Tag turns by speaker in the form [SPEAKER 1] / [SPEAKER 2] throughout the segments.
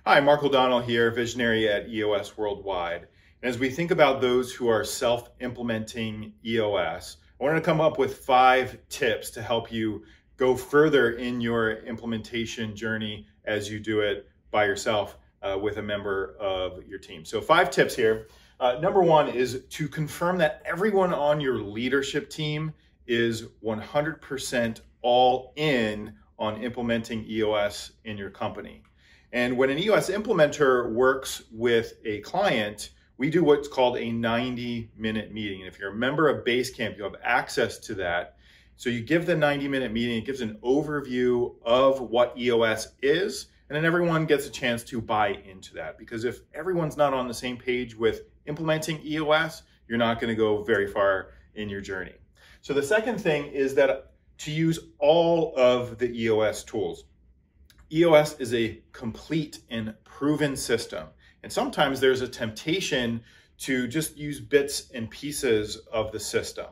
[SPEAKER 1] Hi, Mark O'Donnell here, visionary at EOS Worldwide. And as we think about those who are self-implementing EOS, I wanted to come up with 5 tips to help you go further in your implementation journey as you do it by yourself with a member of your team. So 5 tips here. Number 1 is to confirm that everyone on your leadership team is 100% all in on implementing EOS in your company. And when an EOS implementer works with a client, we do what's called a 90-minute meeting. And if you're a member of BaseCamp, you have access to that. So you give the 90-minute meeting, it gives an overview of what EOS is, and then everyone gets a chance to buy into that. Because if everyone's not on the same page with implementing EOS, you're not going to go very far in your journey. So the second thing is that to use all of the EOS tools. EOS is a complete and proven system. And sometimes there's a temptation to just use bits and pieces of the system.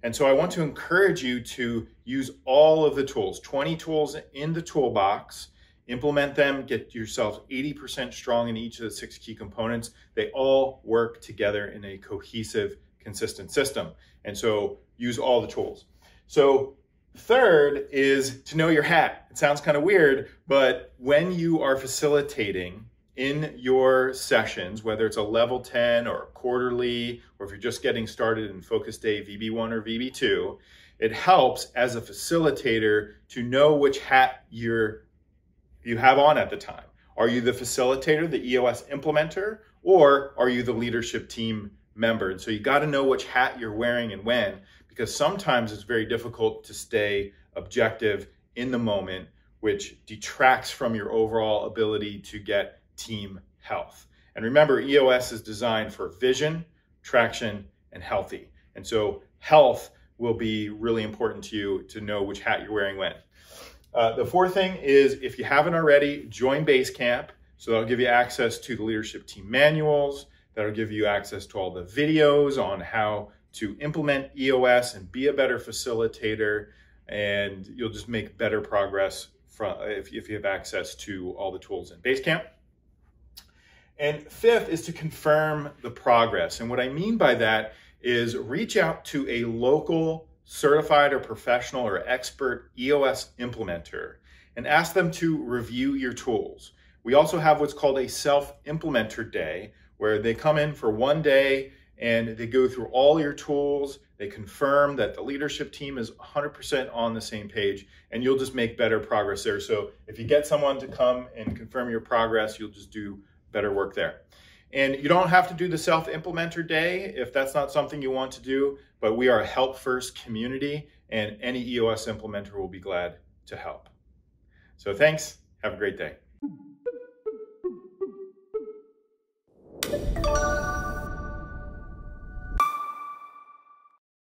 [SPEAKER 1] And so I want to encourage you to use all of the tools, 20 tools in the toolbox, implement them, get yourself 80% strong in each of the 6 key components. They all work together in a cohesive, consistent system. And so use all the tools. So third is to know your hat. It sounds kind of weird, but when you are facilitating in your sessions, whether it's a level 10 or quarterly, or if you're just getting started in Focus Day VB1 or VB2, it helps as a facilitator to know which hat you have on at the time. Are you the facilitator, the EOS implementer, or are you the leadership team member? And so you got to know which hat you're wearing and when, because sometimes it's very difficult to stay objective in the moment, which detracts from your overall ability to get team health. And remember, EOS is designed for vision, traction, and healthy. And so health will be really important to you to know which hat you're wearing when. The fourth thing is, if you haven't already, join BaseCamp. So that'll give you access to the leadership team manuals. That'll give you access to all the videos on how to implement EOS and be a better facilitator, and you'll just make better progress if you have access to all the tools in BaseCamp. And fifth is to confirm the progress. And what I mean by that is reach out to a local certified or professional or expert EOS implementer and ask them to review your tools. We also have what's called a self-implementer day, where they come in for 1 day and they go through all your tools. They confirm that the leadership team is 100% on the same page, and you'll just make better progress there. So if you get someone to come and confirm your progress, you'll just do better work there. And you don't have to do the self-implementer day if that's not something you want to do, but we are a help-first community, and any EOS implementer will be glad to help. So thanks. Have a great day.